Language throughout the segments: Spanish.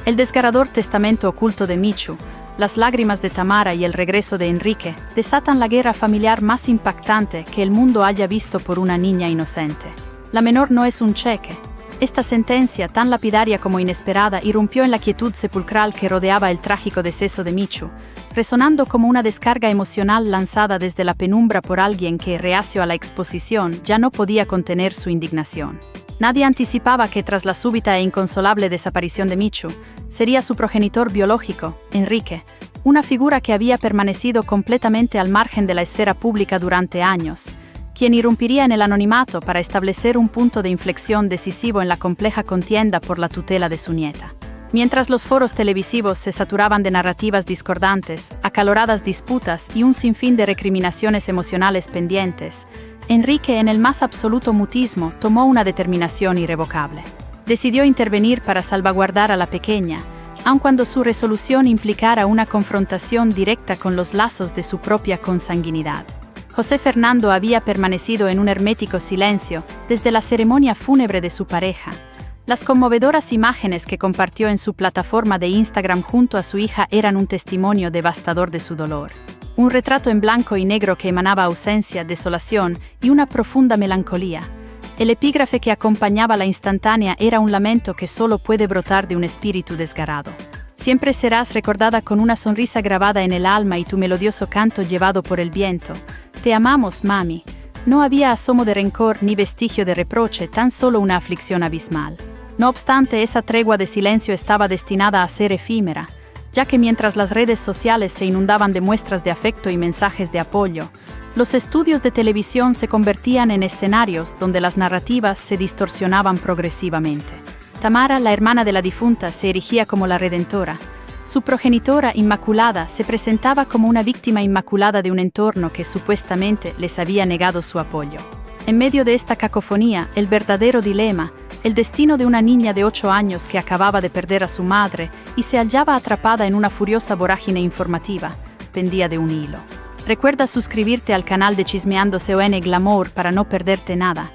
El desgarrador testamento oculto de Michu, las lágrimas de Tamara y el regreso de Enrique desatan la guerra familiar más impactante que el mundo haya visto por una niña inocente. La menor no es un cheque. Esta sentencia, tan lapidaria como inesperada, irrumpió en la quietud sepulcral que rodeaba el trágico deceso de Michu, resonando como una descarga emocional lanzada desde la penumbra por alguien que, reacio a la exposición, ya no podía contener su indignación. Nadie anticipaba que tras la súbita e inconsolable desaparición de Michu, sería su progenitor biológico, Enrique, una figura que había permanecido completamente al margen de la esfera pública durante años, quien irrumpiría en el anonimato para establecer un punto de inflexión decisivo en la compleja contienda por la tutela de su nieta. Mientras los foros televisivos se saturaban de narrativas discordantes, acaloradas disputas y un sinfín de recriminaciones emocionales pendientes, Enrique, en el más absoluto mutismo, tomó una determinación irrevocable. Decidió intervenir para salvaguardar a la pequeña, aun cuando su resolución implicara una confrontación directa con los lazos de su propia consanguinidad. José Fernando había permanecido en un hermético silencio desde la ceremonia fúnebre de su pareja. Las conmovedoras imágenes que compartió en su plataforma de Instagram junto a su hija eran un testimonio devastador de su dolor. Un retrato en blanco y negro que emanaba ausencia, desolación y una profunda melancolía. El epígrafe que acompañaba la instantánea era un lamento que solo puede brotar de un espíritu desgarrado. Siempre serás recordada con una sonrisa grabada en el alma y tu melodioso canto llevado por el viento. Te amamos, mami. No había asomo de rencor ni vestigio de reproche, tan solo una aflicción abismal. No obstante, esa tregua de silencio estaba destinada a ser efímera, ya que mientras las redes sociales se inundaban de muestras de afecto y mensajes de apoyo, los estudios de televisión se convertían en escenarios donde las narrativas se distorsionaban progresivamente. Tamara, la hermana de la difunta, se erigía como la redentora. Su progenitora inmaculada se presentaba como una víctima inmaculada de un entorno que supuestamente les había negado su apoyo. En medio de esta cacofonía, el verdadero dilema, el destino de una niña de 8 años que acababa de perder a su madre y se hallaba atrapada en una furiosa vorágine informativa, pendía de un hilo. Recuerda suscribirte al canal de Chismeando CON Glamour para no perderte nada.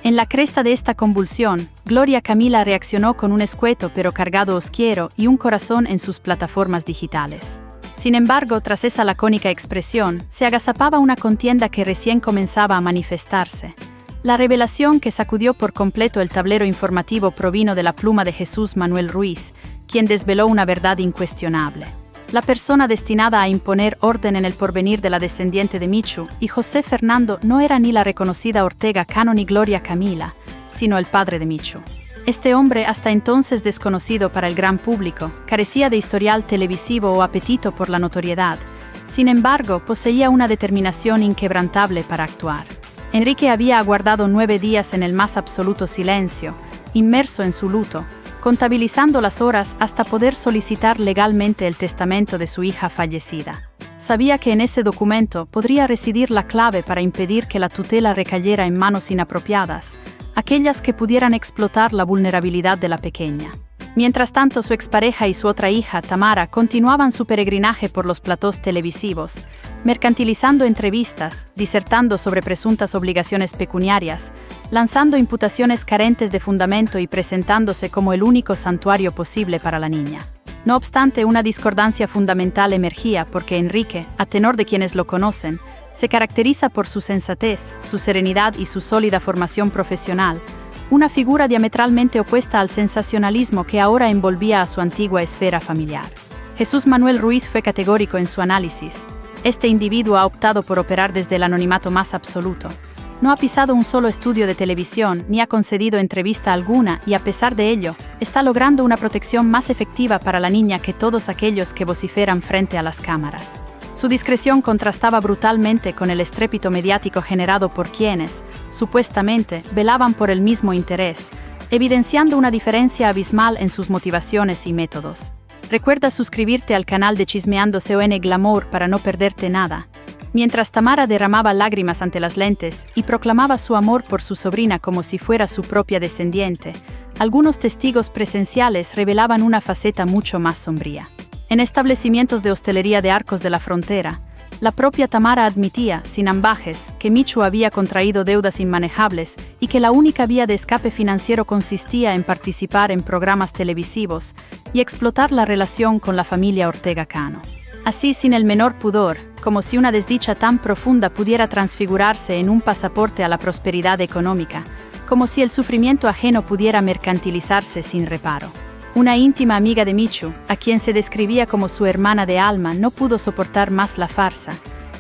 En la cresta de esta convulsión, Gloria Camila reaccionó con un escueto pero cargado osquiero y un corazón en sus plataformas digitales. Sin embargo, tras esa lacónica expresión, se agazapaba una contienda que recién comenzaba a manifestarse. La revelación que sacudió por completo el tablero informativo provino de la pluma de Jesús Manuel Ruiz, quien desveló una verdad incuestionable. La persona destinada a imponer orden en el porvenir de la descendiente de Michu y José Fernando no era ni la reconocida Ortega Cano ni Gloria Camila, sino el padre de Michu. Este hombre, hasta entonces desconocido para el gran público, carecía de historial televisivo o apetito por la notoriedad. Sin embargo, poseía una determinación inquebrantable para actuar. Enrique había aguardado 9 días en el más absoluto silencio, inmerso en su luto, contabilizando las horas hasta poder solicitar legalmente el testamento de su hija fallecida. Sabía que en ese documento podría residir la clave para impedir que la tutela recayera en manos inapropiadas, aquellas que pudieran explotar la vulnerabilidad de la pequeña. Mientras tanto, su expareja y su otra hija, Tamara, continuaban su peregrinaje por los platós televisivos, mercantilizando entrevistas, disertando sobre presuntas obligaciones pecuniarias, lanzando imputaciones carentes de fundamento y presentándose como el único santuario posible para la niña. No obstante, una discordancia fundamental emergía porque Enrique, a tenor de quienes lo conocen, se caracteriza por su sensatez, su serenidad y su sólida formación profesional, una figura diametralmente opuesta al sensacionalismo que ahora envolvía a su antigua esfera familiar. Jesús Manuel Ruiz fue categórico en su análisis. Este individuo ha optado por operar desde el anonimato más absoluto. No ha pisado un solo estudio de televisión ni ha concedido entrevista alguna y, a pesar de ello, está logrando una protección más efectiva para la niña que todos aquellos que vociferan frente a las cámaras. Su discreción contrastaba brutalmente con el estrépito mediático generado por quienes, supuestamente, velaban por el mismo interés, evidenciando una diferencia abismal en sus motivaciones y métodos. Recuerda suscribirte al canal de Chismeando CON Glamour para no perderte nada. Mientras Tamara derramaba lágrimas ante las lentes y proclamaba su amor por su sobrina como si fuera su propia descendiente, algunos testigos presenciales revelaban una faceta mucho más sombría. En establecimientos de hostelería de Arcos de la Frontera, La propia Tamara admitía, sin ambajes, que Michu había contraído deudas inmanejables y que la única vía de escape financiero consistía en participar en programas televisivos y explotar la relación con la familia Ortega Cano. Así, sin el menor pudor, como si una desdicha tan profunda pudiera transfigurarse en un pasaporte a la prosperidad económica, como si el sufrimiento ajeno pudiera mercantilizarse sin reparo. Una íntima amiga de Michu, a quien se describía como su hermana de alma, no pudo soportar más la farsa.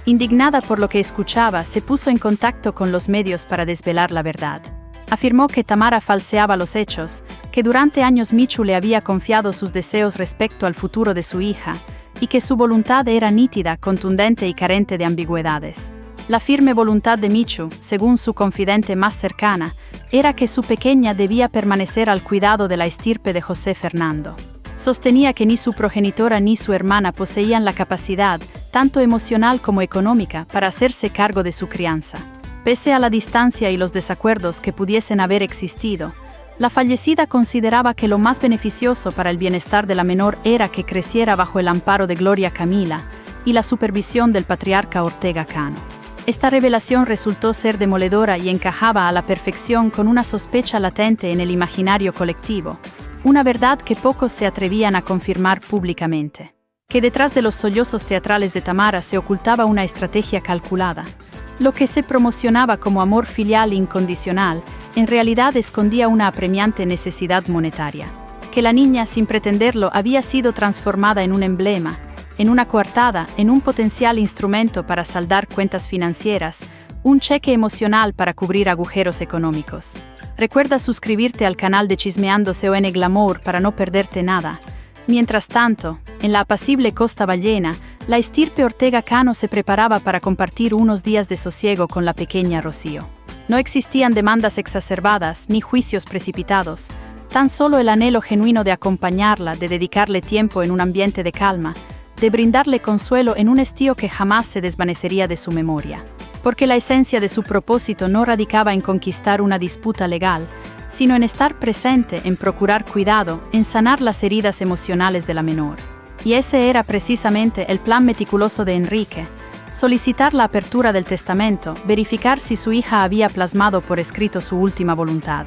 Indignada por lo que escuchaba, se puso en contacto con los medios para desvelar la verdad. Afirmó que Tamara falseaba los hechos, que durante años Michu le había confiado sus deseos respecto al futuro de su hija, y que su voluntad era nítida, contundente y carente de ambigüedades. La firme voluntad de Michu, según su confidente más cercana, era que su pequeña debía permanecer al cuidado de la estirpe de José Fernando. Sostenía que ni su progenitora ni su hermana poseían la capacidad, tanto emocional como económica, para hacerse cargo de su crianza. Pese a la distancia y los desacuerdos que pudiesen haber existido, la fallecida consideraba que lo más beneficioso para el bienestar de la menor era que creciera bajo el amparo de Gloria Camila y la supervisión del patriarca Ortega Cano. Esta revelación resultó ser demoledora y encajaba a la perfección con una sospecha latente en el imaginario colectivo, una verdad que pocos se atrevían a confirmar públicamente. Que detrás de los sollozos teatrales de Tamara se ocultaba una estrategia calculada. Lo que se promocionaba como amor filial incondicional, en realidad escondía una apremiante necesidad monetaria. Que la niña, sin pretenderlo, había sido transformada en un emblema, en una coartada, en un potencial instrumento para saldar cuentas financieras, un cheque emocional para cubrir agujeros económicos. Recuerda suscribirte al canal de Chismeando CON Glamour para no perderte nada. Mientras tanto, en la apacible Costa Ballena, la estirpe Ortega Cano se preparaba para compartir unos días de sosiego con la pequeña Rocío. No existían demandas exacerbadas ni juicios precipitados, tan solo el anhelo genuino de acompañarla, de dedicarle tiempo en un ambiente de calma, de brindarle consuelo en un estío que jamás se desvanecería de su memoria. Porque la esencia de su propósito no radicaba en conquistar una disputa legal, sino en estar presente, en procurar cuidado, en sanar las heridas emocionales de la menor. Y ese era precisamente el plan meticuloso de Enrique: solicitar la apertura del testamento, verificar si su hija había plasmado por escrito su última voluntad.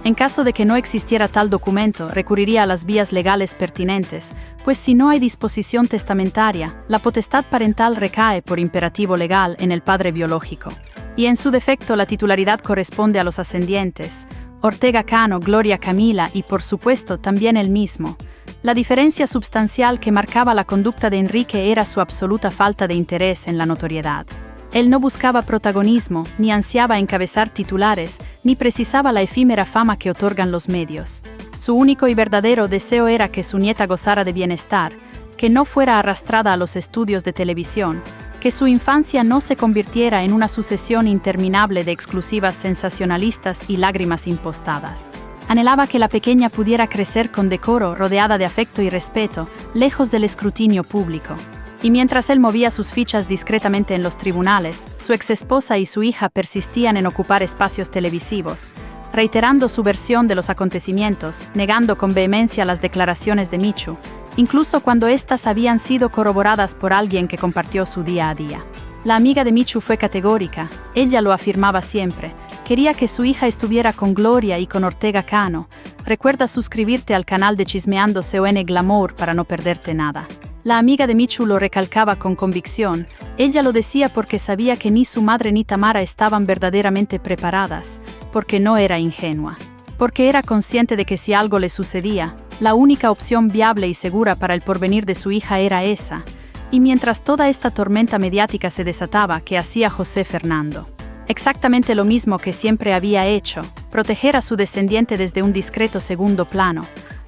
En caso de que no existiera tal documento, recurriría a las vías legales pertinentes, pues si no hay disposición testamentaria, la potestad parental recae por imperativo legal en el padre biológico. Y en su defecto la titularidad corresponde a los ascendientes, Ortega Cano, Gloria Camila y por supuesto también él mismo. La diferencia substancial que marcaba la conducta de Enrique era su absoluta falta de interés en la notoriedad. Él no buscaba protagonismo, ni ansiaba encabezar titulares, ni precisaba la efímera fama que otorgan los medios. Su único y verdadero deseo era que su nieta gozara de bienestar, que no fuera arrastrada a los estudios de televisión, que su infancia no se convirtiera en una sucesión interminable de exclusivas sensacionalistas y lágrimas impostadas. Anhelaba que la pequeña pudiera crecer con decoro, rodeada de afecto y respeto, lejos del escrutinio público. Y mientras él movía sus fichas discretamente en los tribunales, su exesposa y su hija persistían en ocupar espacios televisivos, reiterando su versión de los acontecimientos, negando con vehemencia las declaraciones de Michu, incluso cuando éstas habían sido corroboradas por alguien que compartió su día a día. La amiga de Michu fue categórica, ella lo afirmaba siempre, quería que su hija estuviera con Gloria y con Ortega Cano. Recuerda suscribirte al canal de Chismeando CON Glamour para no perderte nada. La amiga de Michu lo recalcaba con convicción, ella lo decía porque sabía que ni su madre ni Tamara estaban verdaderamente preparadas, porque no era ingenua, porque era consciente de que si algo le sucedía, la única opción viable y segura para el porvenir de su hija era esa, y mientras toda esta tormenta mediática se desataba, ¿qué hacía José Fernando? Exactamente lo mismo que siempre había hecho, proteger a su descendiente desde un discreto segundo plano.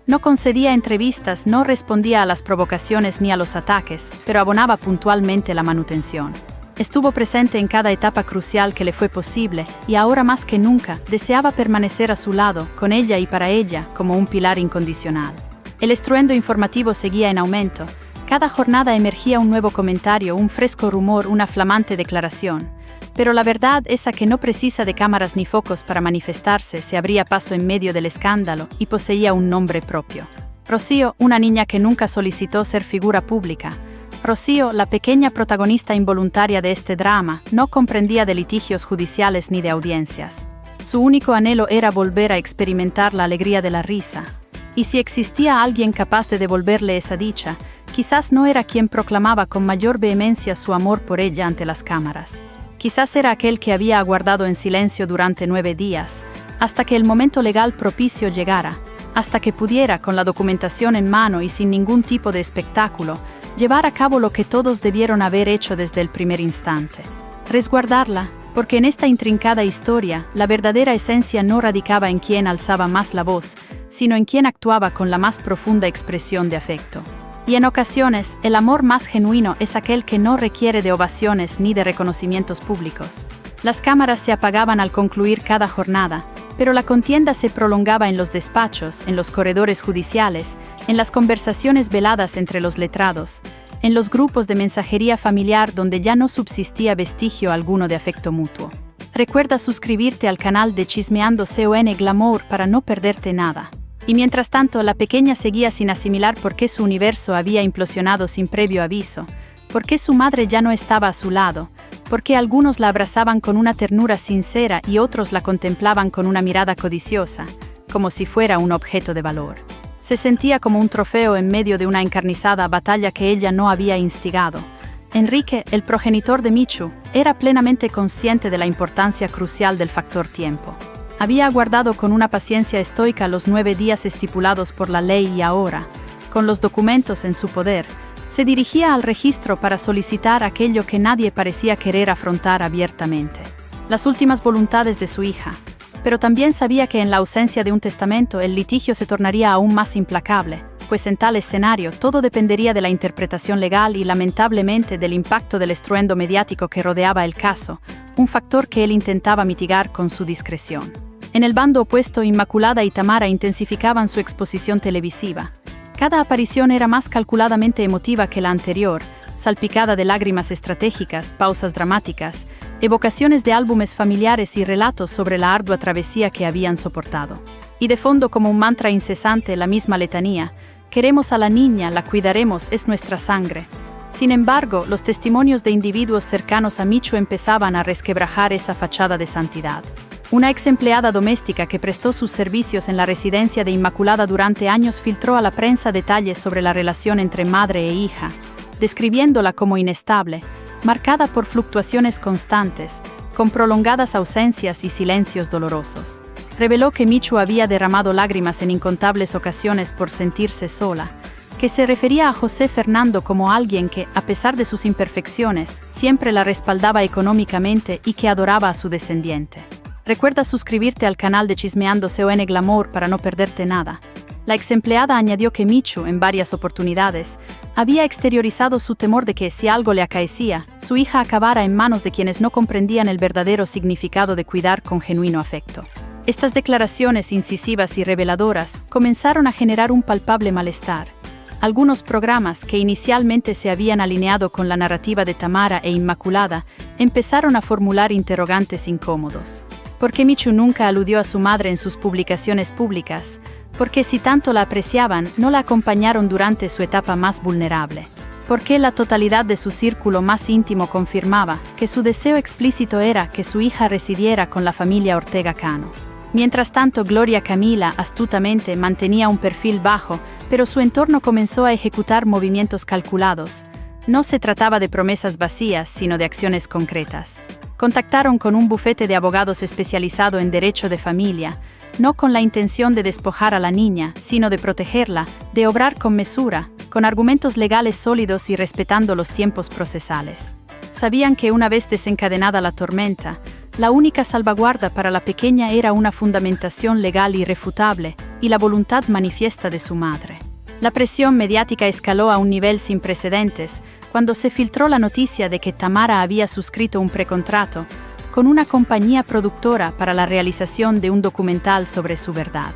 No concedía entrevistas, no respondía a las provocaciones ni a los ataques, pero abonaba puntualmente la manutención. Estuvo presente en cada etapa crucial que le fue posible, y ahora más que nunca, deseaba permanecer a su lado, con ella y para ella, como un pilar incondicional. El estruendo informativo seguía en aumento. Cada jornada emergía un nuevo comentario, un fresco rumor, una flamante declaración. Pero la verdad, esa que no precisa de cámaras ni focos para manifestarse, se abría paso en medio del escándalo y poseía un nombre propio. Rocío, una niña que nunca solicitó ser figura pública. Rocío, la pequeña protagonista involuntaria de este drama, no comprendía de litigios judiciales ni de audiencias. Su único anhelo era volver a experimentar la alegría de la risa. Y si existía alguien capaz de devolverle esa dicha, quizás no era quien proclamaba con mayor vehemencia su amor por ella ante las cámaras. Quizás era aquel que había aguardado en silencio durante 9 días, hasta que el momento legal propicio llegara, hasta que pudiera, con la documentación en mano y sin ningún tipo de espectáculo, llevar a cabo lo que todos debieron haber hecho desde el primer instante. Resguardarla, porque en esta intrincada historia, la verdadera esencia no radicaba en quien alzaba más la voz, sino en quien actuaba con la más profunda expresión de afecto. Y en ocasiones, el amor más genuino es aquel que no requiere de ovaciones ni de reconocimientos públicos. Las cámaras se apagaban al concluir cada jornada, pero la contienda se prolongaba en los despachos, en los corredores judiciales, en las conversaciones veladas entre los letrados, en los grupos de mensajería familiar donde ya no subsistía vestigio alguno de afecto mutuo. Recuerda suscribirte al canal de Chismeando con Glamour para no perderte nada. Y mientras tanto, la pequeña seguía sin asimilar por qué su universo había implosionado sin previo aviso, por qué su madre ya no estaba a su lado, por qué algunos la abrazaban con una ternura sincera y otros la contemplaban con una mirada codiciosa, como si fuera un objeto de valor. Se sentía como un trofeo en medio de una encarnizada batalla que ella no había instigado. Enrique, el progenitor de Michu, era plenamente consciente de la importancia crucial del factor tiempo. Había aguardado con una paciencia estoica los 9 días estipulados por la ley y ahora, con los documentos en su poder, se dirigía al registro para solicitar aquello que nadie parecía querer afrontar abiertamente: las últimas voluntades de su hija. Pero también sabía que en la ausencia de un testamento el litigio se tornaría aún más implacable, pues en tal escenario todo dependería de la interpretación legal y lamentablemente del impacto del estruendo mediático que rodeaba el caso, un factor que él intentaba mitigar con su discreción. En el bando opuesto, Inmaculada y Tamara intensificaban su exposición televisiva. Cada aparición era más calculadamente emotiva que la anterior, salpicada de lágrimas estratégicas, pausas dramáticas, evocaciones de álbumes familiares y relatos sobre la ardua travesía que habían soportado. Y de fondo, como un mantra incesante, la misma letanía: queremos a la niña, la cuidaremos, es nuestra sangre. Sin embargo, los testimonios de individuos cercanos a Michu empezaban a resquebrajar esa fachada de santidad. Una ex empleada doméstica que prestó sus servicios en la residencia de Inmaculada durante años filtró a la prensa detalles sobre la relación entre madre e hija, describiéndola como inestable, marcada por fluctuaciones constantes, con prolongadas ausencias y silencios dolorosos. Reveló que Michu había derramado lágrimas en incontables ocasiones por sentirse sola, que se refería a José Fernando como alguien que, a pesar de sus imperfecciones, siempre la respaldaba económicamente y que adoraba a su descendiente. Recuerda suscribirte al canal de Chismeando con Glamour para no perderte nada. La ex empleada añadió que Michu, en varias oportunidades, había exteriorizado su temor de que, si algo le acaecía, su hija acabara en manos de quienes no comprendían el verdadero significado de cuidar con genuino afecto. Estas declaraciones incisivas y reveladoras comenzaron a generar un palpable malestar. Algunos programas que inicialmente se habían alineado con la narrativa de Tamara e Inmaculada empezaron a formular interrogantes incómodos. ¿Por qué Michu nunca aludió a su madre en sus publicaciones públicas? ¿Por qué, si tanto la apreciaban, no la acompañaron durante su etapa más vulnerable? ¿Por qué la totalidad de su círculo más íntimo confirmaba que su deseo explícito era que su hija residiera con la familia Ortega Cano? Mientras tanto, Gloria Camila astutamente mantenía un perfil bajo, pero su entorno comenzó a ejecutar movimientos calculados. No se trataba de promesas vacías, sino de acciones concretas. Contactaron con un bufete de abogados especializado en derecho de familia, no con la intención de despojar a la niña, sino de protegerla, de obrar con mesura, con argumentos legales sólidos y respetando los tiempos procesales. Sabían que una vez desencadenada la tormenta, la única salvaguarda para la pequeña era una fundamentación legal irrefutable y la voluntad manifiesta de su madre. La presión mediática escaló a un nivel sin precedentes cuando se filtró la noticia de que Tamara había suscrito un precontrato con una compañía productora para la realización de un documental sobre su verdad.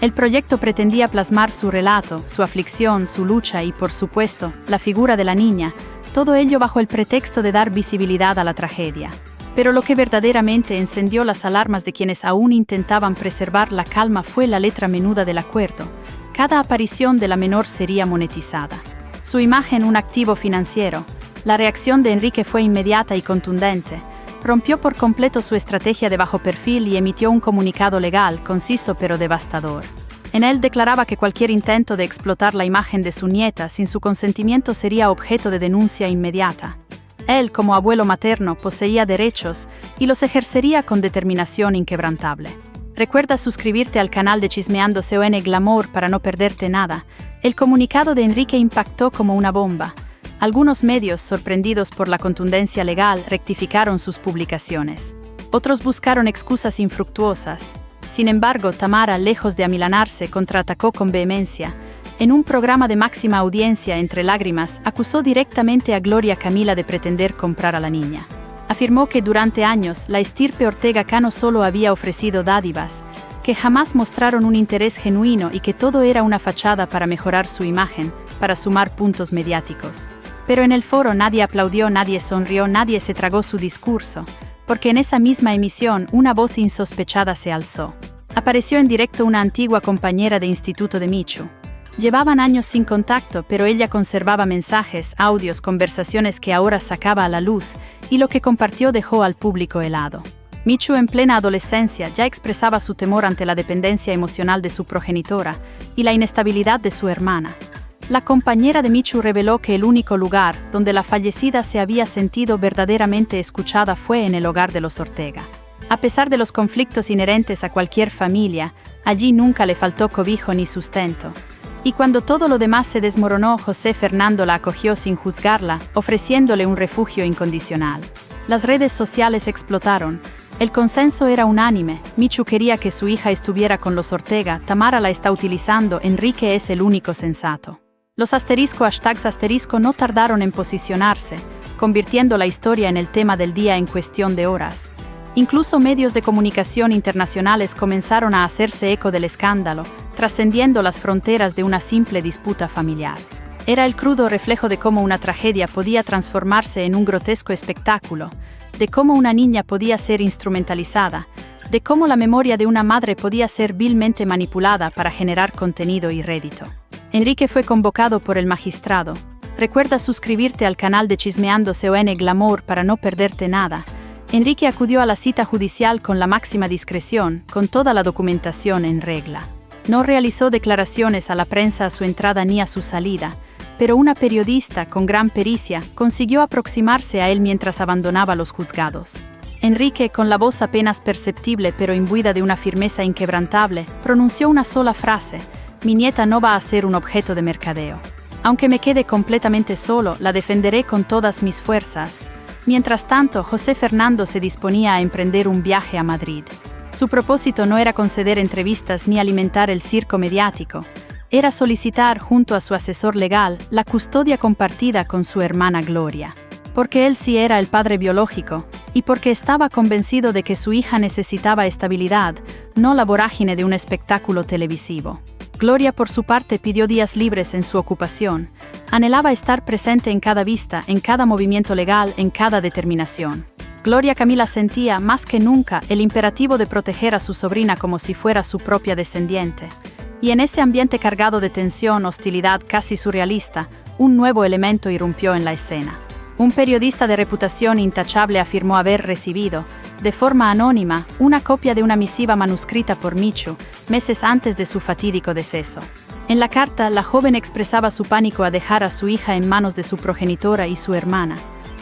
El proyecto pretendía plasmar su relato, su aflicción, su lucha y, por supuesto, la figura de la niña, todo ello bajo el pretexto de dar visibilidad a la tragedia. Pero lo que verdaderamente encendió las alarmas de quienes aún intentaban preservar la calma fue la letra menuda del acuerdo. Cada aparición de la menor sería monetizada. Su imagen un activo financiero. La reacción de Enrique fue inmediata y contundente. Rompió por completo su estrategia de bajo perfil y emitió un comunicado legal, conciso pero devastador. En él declaraba que cualquier intento de explotar la imagen de su nieta sin su consentimiento sería objeto de denuncia inmediata. Él, como abuelo materno, poseía derechos y los ejercería con determinación inquebrantable. Recuerda suscribirte al canal de Chismeando CON Glamour para no perderte nada. El comunicado de Enrique impactó como una bomba. Algunos medios, sorprendidos por la contundencia legal, rectificaron sus publicaciones. Otros buscaron excusas infructuosas. Sin embargo, Tamara, lejos de amilanarse, contraatacó con vehemencia. En un programa de máxima audiencia, Entre Lágrimas, acusó directamente a Gloria Camila de pretender comprar a la niña. Afirmó que durante años la estirpe Ortega Cano solo había ofrecido dádivas, que jamás mostraron un interés genuino y que todo era una fachada para mejorar su imagen, para sumar puntos mediáticos. Pero en el foro nadie aplaudió, nadie sonrió, nadie se tragó su discurso, porque en esa misma emisión una voz insospechada se alzó. Apareció en directo una antigua compañera de instituto de Michu. Llevaban años sin contacto, pero ella conservaba mensajes, audios, conversaciones que ahora sacaba a la luz, y lo que compartió dejó al público helado. Michu, en plena adolescencia, ya expresaba su temor ante la dependencia emocional de su progenitora y la inestabilidad de su hermana. La compañera de Michu reveló que el único lugar donde la fallecida se había sentido verdaderamente escuchada fue en el hogar de los Ortega. A pesar de los conflictos inherentes a cualquier familia, allí nunca le faltó cobijo ni sustento. Y cuando todo lo demás se desmoronó, José Fernando la acogió sin juzgarla, ofreciéndole un refugio incondicional. Las redes sociales explotaron. El consenso era unánime. Michu quería que su hija estuviera con los Ortega, Tamara la está utilizando, Enrique es el único sensato. Los hashtags no tardaron en posicionarse, convirtiendo la historia en el tema del día en cuestión de horas. Incluso medios de comunicación internacionales comenzaron a hacerse eco del escándalo, trascendiendo las fronteras de una simple disputa familiar. Era el crudo reflejo de cómo una tragedia podía transformarse en un grotesco espectáculo, de cómo una niña podía ser instrumentalizada, de cómo la memoria de una madre podía ser vilmente manipulada para generar contenido y rédito. Enrique fue convocado por el magistrado. Recuerda suscribirte al canal de Chismeando CON Glamour para no perderte nada. Enrique acudió a la cita judicial con la máxima discreción, con toda la documentación en regla. No realizó declaraciones a la prensa a su entrada ni a su salida, pero una periodista con gran pericia consiguió aproximarse a él mientras abandonaba los juzgados. Enrique, con la voz apenas perceptible pero imbuida de una firmeza inquebrantable, pronunció una sola frase: «Mi nieta no va a ser un objeto de mercadeo. Aunque me quede completamente solo, la defenderé con todas mis fuerzas». Mientras tanto, José Fernando se disponía a emprender un viaje a Madrid. Su propósito no era conceder entrevistas ni alimentar el circo mediático. Era solicitar, junto a su asesor legal, la custodia compartida con su hermana Gloria. Porque él sí era el padre biológico, y porque estaba convencido de que su hija necesitaba estabilidad, no la vorágine de un espectáculo televisivo. Gloria, por su parte, pidió días libres en su ocupación. Anhelaba estar presente en cada vista, en cada movimiento legal, en cada determinación. Gloria Camila sentía, más que nunca, el imperativo de proteger a su sobrina como si fuera su propia descendiente. Y en ese ambiente cargado de tensión, hostilidad casi surrealista, un nuevo elemento irrumpió en la escena. Un periodista de reputación intachable afirmó haber recibido, de forma anónima, una copia de una misiva manuscrita por Michu, meses antes de su fatídico deceso. En la carta, la joven expresaba su pánico a dejar a su hija en manos de su progenitora y su hermana.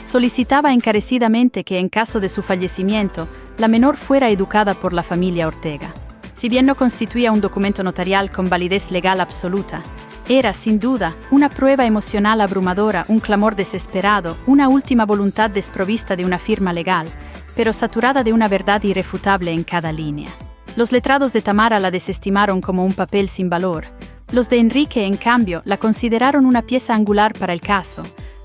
Solicitaba encarecidamente que, en caso de su fallecimiento, la menor fuera educada por la familia Ortega. Si bien no constituía un documento notarial con validez legal absoluta, era, sin duda, una prueba emocional abrumadora, un clamor desesperado, una última voluntad desprovista de una firma legal, pero saturada de una verdad irrefutable en cada línea. Los letrados de Tamara la desestimaron como un papel sin valor. Los de Enrique, en cambio, la consideraron una pieza angular para el caso.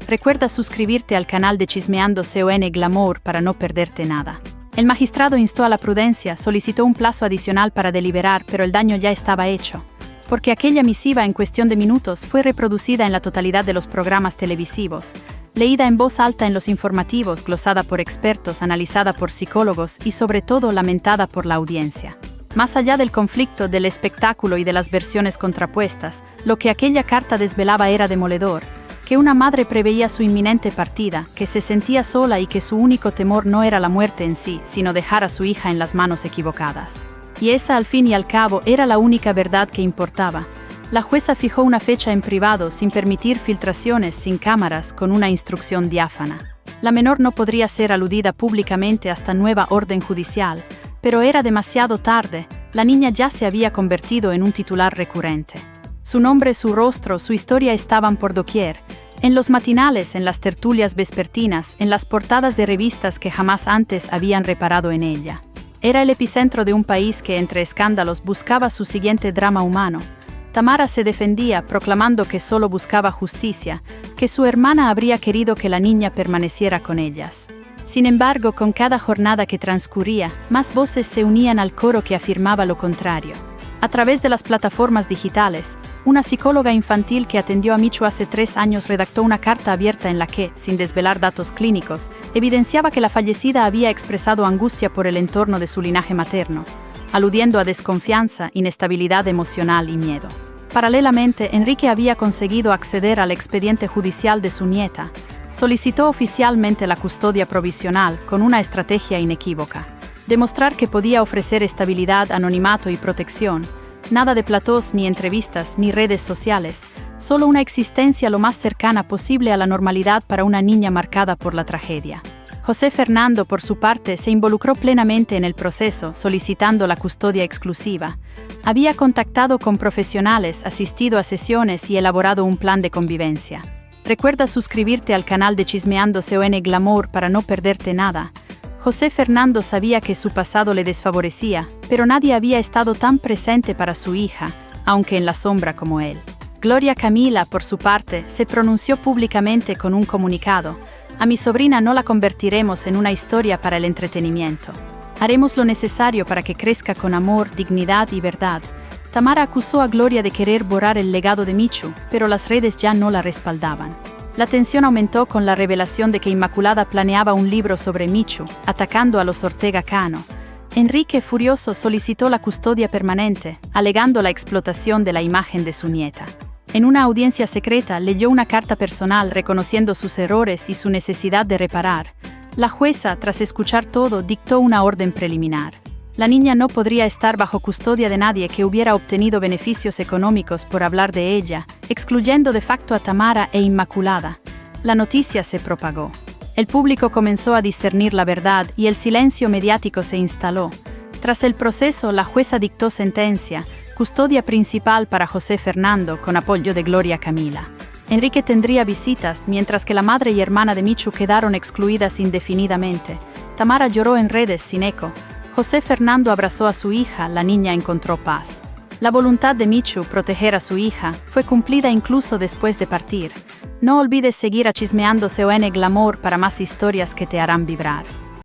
Recuerda suscribirte al canal de Chismeando CON Glamour para no perderte nada. El magistrado instó a la prudencia, solicitó un plazo adicional para deliberar, pero el daño ya estaba hecho. Porque aquella misiva en cuestión de minutos fue reproducida en la totalidad de los programas televisivos, leída en voz alta en los informativos, glosada por expertos, analizada por psicólogos y sobre todo lamentada por la audiencia. Más allá del conflicto, del espectáculo y de las versiones contrapuestas, lo que aquella carta desvelaba era demoledor. que una madre preveía su inminente partida, que se sentía sola y que su único temor no era la muerte en sí, sino dejar a su hija en las manos equivocadas. Y esa, al fin y al cabo, era la única verdad que importaba. La jueza fijó una fecha en privado, sin permitir filtraciones, sin cámaras, con una instrucción diáfana. La menor no podría ser aludida públicamente hasta nueva orden judicial, pero era demasiado tarde. La niña ya se había convertido en un titular recurrente. Su nombre, su rostro, su historia estaban por doquier, en los matinales, en las tertulias vespertinas, en las portadas de revistas que jamás antes habían reparado en ella. Era el epicentro de un país que, entre escándalos, buscaba su siguiente drama humano. Tamara se defendía, proclamando que solo buscaba justicia, que su hermana habría querido que la niña permaneciera con ellas. Sin embargo, con cada jornada que transcurría, más voces se unían al coro que afirmaba lo contrario. A través de las plataformas digitales, una psicóloga infantil que atendió a Michu hace 3 años redactó una carta abierta en la que, sin desvelar datos clínicos, evidenciaba que la fallecida había expresado angustia por el entorno de su linaje materno, aludiendo a desconfianza, inestabilidad emocional y miedo. Paralelamente, Enrique había conseguido acceder al expediente judicial de su nieta. Solicitó oficialmente la custodia provisional con una estrategia inequívoca: demostrar que podía ofrecer estabilidad, anonimato y protección. Nada de platós, ni entrevistas, ni redes sociales, solo una existencia lo más cercana posible a la normalidad para una niña marcada por la tragedia. José Fernando, por su parte, se involucró plenamente en el proceso, solicitando la custodia exclusiva. Había contactado con profesionales, asistido a sesiones y elaborado un plan de convivencia. Recuerda suscribirte al canal de Chismeando CON Glamour para no perderte nada. José Fernando sabía que su pasado le desfavorecía, pero nadie había estado tan presente para su hija, aunque en la sombra como él. Gloria Camila, por su parte, se pronunció públicamente con un comunicado: a mi sobrina no la convertiremos en una historia para el entretenimiento. Haremos lo necesario para que crezca con amor, dignidad y verdad. Tamara acusó a Gloria de querer borrar el legado de Michu, pero las redes ya no la respaldaban. La tensión aumentó con la revelación de que Inmaculada planeaba un libro sobre Michu, atacando a los Ortega Cano. Enrique, furioso, solicitó la custodia permanente, alegando la explotación de la imagen de su nieta. En una audiencia secreta leyó una carta personal reconociendo sus errores y su necesidad de reparar. La jueza, tras escuchar todo, dictó una orden preliminar. La niña no podría estar bajo custodia de nadie que hubiera obtenido beneficios económicos por hablar de ella, excluyendo de facto a Tamara e Inmaculada. La noticia se propagó. El público comenzó a discernir la verdad y el silencio mediático se instaló. Tras el proceso, la jueza dictó sentencia: custodia principal para José Fernando, con apoyo de Gloria Camila. Enrique tendría visitas, mientras que la madre y hermana de Michu quedaron excluidas indefinidamente. Tamara lloró en redes sin eco. José Fernando abrazó a su hija, la niña encontró paz. La voluntad de Michu, proteger a su hija, fue cumplida incluso después de partir. No olvides seguir a Chismeando CON Glamour para más historias que te harán vibrar.